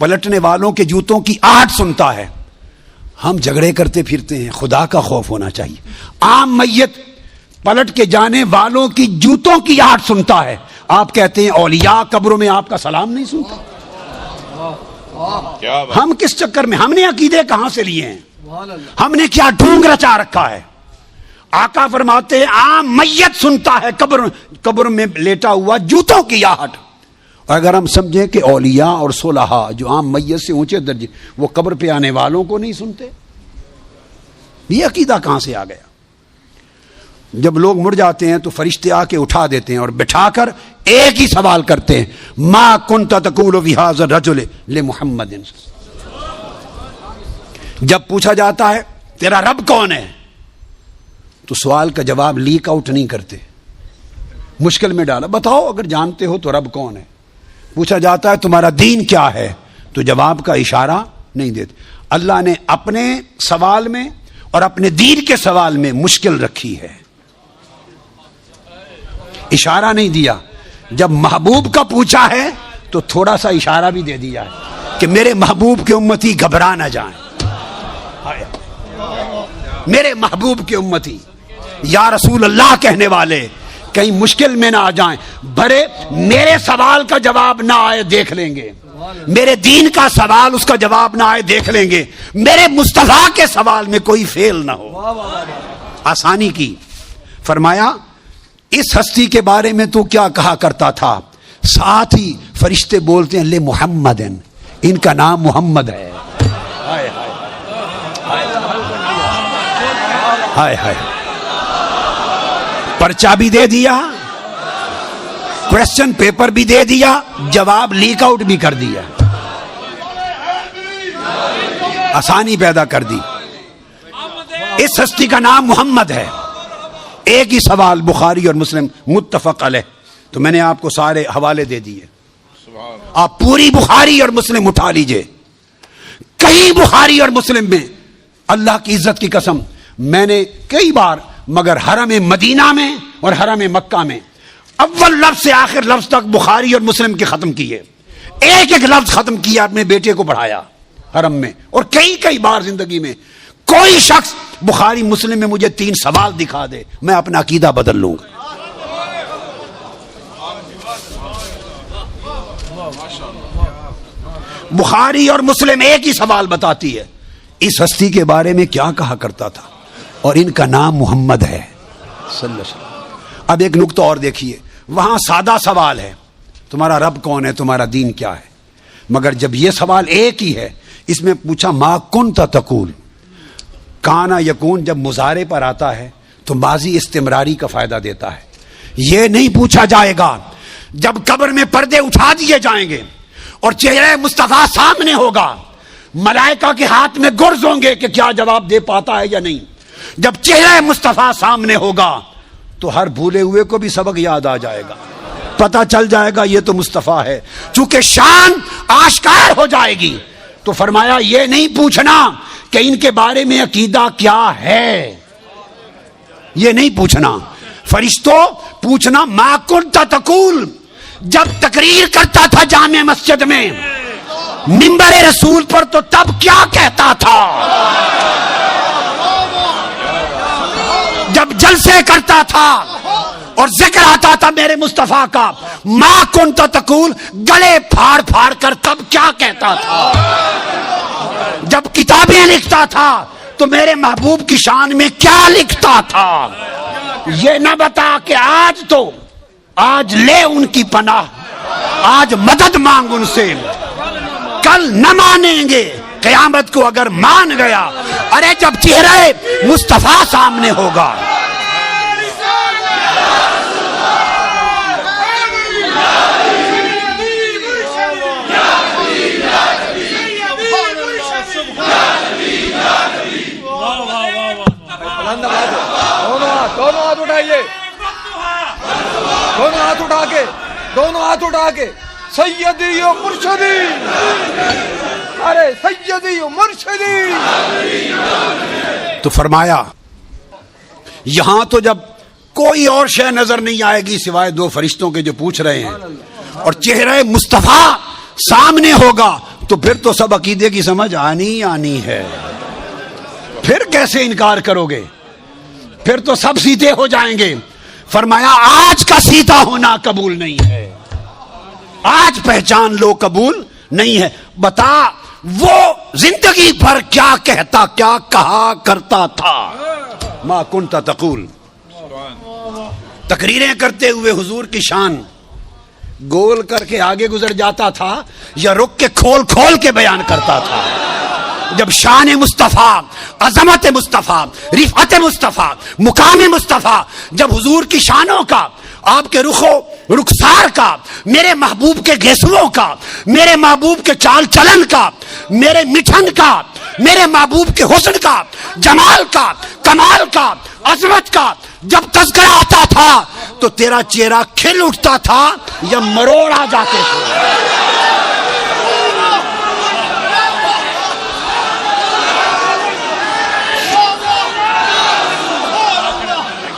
پلٹنے والوں کے جوتوں کی آہٹ سنتا ہے. ہم جھگڑے کرتے پھرتے ہیں, خدا کا خوف ہونا چاہیے. عام میت پلٹ کے جانے والوں کی جوتوں کی آہٹ سنتا ہے. آپ کہتے ہیں اولیاء قبروں میں آپ کا سلام نہیں سنتے. ہم کس چکر میں, ہم نے عقیدے کہاں سے لیے ہیں, ہم نے کیا ڈھونگ رچا رکھا ہے. آقا فرماتے ہیں عام میت سنتا ہے قبر میں لیٹا ہوا جوتوں کی آہٹ. اور اگر ہم سمجھیں کہ اولیاء اور صلحاء جو عام میت سے اونچے درجے, وہ قبر پہ آنے والوں کو نہیں سنتے, یہ عقیدہ کہاں سے آ گیا؟ جب لوگ مڑ جاتے ہیں تو فرشتے آ کے اٹھا دیتے ہیں اور بٹھا کر ایک ہی سوال کرتے ہیں, ما کنت تقول فی ھذا الرجل لمحمد. جب پوچھا جاتا ہے تیرا رب کون ہے, تو سوال کا جواب لیک آؤٹ نہیں کرتے, مشکل میں ڈالا, بتاؤ اگر جانتے ہو تو رب کون ہے. پوچھا جاتا ہے تمہارا دین کیا ہے, تو جواب کا اشارہ نہیں دیتے. اللہ نے اپنے سوال میں اور اپنے دین کے سوال میں مشکل رکھی ہے, اشارہ نہیں دیا. جب محبوب کا پوچھا ہے تو تھوڑا سا اشارہ بھی دے دیا ہے کہ میرے محبوب کے امتی گھبرا نہ جائیں. میرے محبوب کے امتی یا رسول اللہ کہنے والے کہیں مشکل میں نہ آ جائیں. بھرے میرے سوال کا جواب نہ آئے دیکھ لیں گے, میرے دین کا سوال اس کا جواب نہ آئے دیکھ لیں گے, میرے مصطفیٰ کے سوال میں کوئی فیل نہ ہو. آسانی کی. فرمایا اس ہستی کے بارے میں تو کیا کہا کرتا تھا, ساتھ ہی فرشتے بولتے ہیں لے محمد, ان کا نام محمد ہے. ہائے ہائے, پرچہ بھی دے دیا, کوشچن پیپر بھی دے دیا, جواب لیک آؤٹ بھی کر دیا, آسانی پیدا کر دی. اس ہستی کا نام محمد ہے. ایک ہی سوال بخاری اور مسلم متفق علیہ, تو میں نے آپ کو سارے حوالے دے دیے, آپ پوری بخاری اور مسلم اٹھا لیجئے. کئی بخاری اور مسلم میں اللہ کی عزت کی قسم میں نے کئی بار, مگر حرم مدینہ میں اور حرم مکہ میں اول لفظ سے آخر لفظ تک بخاری اور مسلم کے ختم کیے, ایک ایک لفظ ختم کیا, اپنے بیٹے کو پڑھایا حرم میں. اور کئی بار زندگی میں کوئی شخص بخاری مسلم میں مجھے 3 سوال دکھا دے, میں اپنا عقیدہ بدل لوں گا. بخاری اور مسلم ایک ہی سوال بتاتی ہے, اس ہستی کے بارے میں کیا کہا کرتا تھا, اور ان کا نام محمد ہے صلی اللہ علیہ وسلم. اب ایک نقطہ اور دیکھیے, وہاں سادہ سوال ہے تمہارا رب کون ہے, تمہارا دین کیا ہے, مگر جب یہ سوال ایک ہی ہے, اس میں پوچھا ما کنت تقول, کانا یکون جب مضارع پر آتا ہے تو ماضی استمراری کا فائدہ دیتا ہے. یہ نہیں پوچھا جائے گا جب قبر میں پردے اٹھا دیے جائیں گے اور چہرہ مصطفیٰ سامنے ہوگا, ملائکہ کے ہاتھ میں گرز ہوں گے کہ کیا جواب دے پاتا ہے یا نہیں. جب چہرہ مصطفیٰ سامنے ہوگا تو ہر بھولے ہوئے کو بھی سبق یاد آ جائے گا, پتہ چل جائے گا یہ تو مصطفیٰ ہے. چونکہ شان آشکار ہو جائے گی تو فرمایا یہ نہیں پوچھنا کہ ان کے بارے میں عقیدہ کیا ہے, یہ نہیں پوچھنا. فرشتوں پوچھنا ما کنت تقول, جب تقریر کرتا تھا جامع مسجد میں منبر رسول پر تو تب کیا کہتا تھا, جب جلسے کرتا تھا اور ذکر آتا تھا میرے مصطفیٰ کا, ما کنت تقول گلے پھاڑ پھاڑ کر تب کیا کہتا تھا, جب کتابیں لکھتا تھا تو میرے محبوب کی شان میں کیا لکھتا تھا. یہ نہ بتا کہ آج لے ان کی پناہ, آج مدد مانگ ان سے, کل نہ مانیں گے, قیامت کو اگر مان گیا. ارے جب چہرہ مصطفیٰ سامنے ہوگا, دونوں ہاتھ اٹھائیے, دونوں ہاتھ اٹھا کے سیدی و مرشدی, ارے سیدی و مرشدی. تو فرمایا یہاں تو جب کوئی اور شے نظر نہیں آئے گی سوائے 2 فرشتوں کے جو پوچھ رہے ہیں, اور چہرہ مصطفیٰ سامنے ہوگا تو پھر تو سب عقیدے کی سمجھ آنی ہے. پھر کیسے انکار کرو گے؟ پھر تو سب سیدھے ہو جائیں گے. فرمایا آج کا سیدھا ہونا قبول نہیں ہے، آج پہچان لو قبول نہیں ہے. بتا وہ زندگی بھر کیا کہتا، کیا کہا کرتا تھا. ما کنت تقول. تقریریں کرتے ہوئے حضور کی شان گول کر کے آگے گزر جاتا تھا یا رک کے کھول کھول کے بیان کرتا تھا؟ جب شان مصطفیٰ، عظمت مصطفیٰ، رفعت مصطفیٰ، مقام مصطفیٰ، جب حضور کی شانوں کا، آپ کے رخسار کا، میرے محبوب کے گیسوؤں کا، میرے محبوب کے چال چلن کا، میرے مٹھن کا، میرے محبوب کے حسن کا، جمال کا، کمال کا، عظمت کا جب تذکرہ آتا تھا تو تیرا چہرہ کھل اٹھتا تھا یا مروڑ آ جاتے تھے.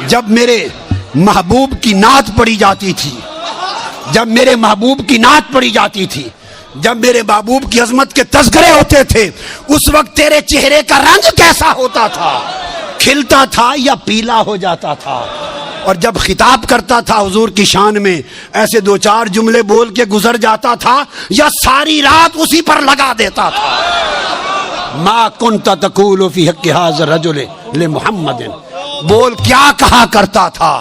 جب میرے محبوب کی نعت پڑھی جاتی تھی، جب میرے محبوب کی نعت پڑھی جاتی تھی، جب میرے محبوب کی عظمت کے تذکرے ہوتے تھے، اس وقت تیرے چہرے کا رنگ کیسا ہوتا تھا؟ کھلتا تھا یا پیلا ہو جاتا تھا؟ اور جب خطاب کرتا تھا حضور کی شان میں، ایسے دو چار جملے بول کے گزر جاتا تھا یا ساری رات اسی پر لگا دیتا تھا؟ ما کنت تقول فی حق ھذا الرجل لمحمد. بول کیا کہا کرتا تھا؟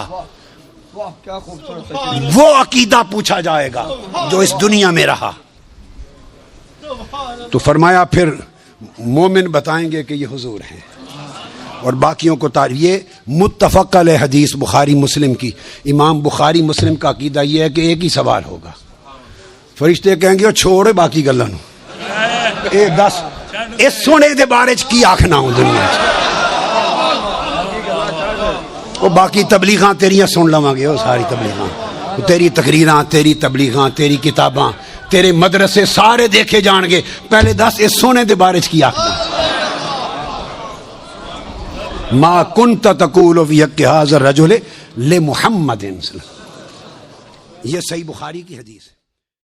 کیا خوبصورت ہے. وہ عقیدہ پوچھا جائے گا جو اس دنیا میں رہا. تو فرمایا پھر مومن بتائیں گے کہ یہ حضور ہیں، اور باقیوں کو یہ متفق علیہ حدیث بخاری مسلم کی. امام بخاری مسلم کا عقیدہ یہ ہے کہ ایک ہی سوال ہوگا. فرشتے کہیں گے چھوڑے باقی گلاں نو، اے دس اس سونے دے بارے چ کی آکھنا ہوں دنیا چ. وہ باقی تبلیغاں تیریاں سن لواں گے، وہ ساری تبلیغاں، تیری تقریراں، تیری تبلیغاں، تیری کتاباں، تیرے مدرسے سارے دیکھے جان گے. پہلے دس اس سونے دے بارے چ کی آکھنا. ما کنت تقول فی حق ھذا الرجل لمحمد. یہ صحیح بخاری کی حدیث ہے.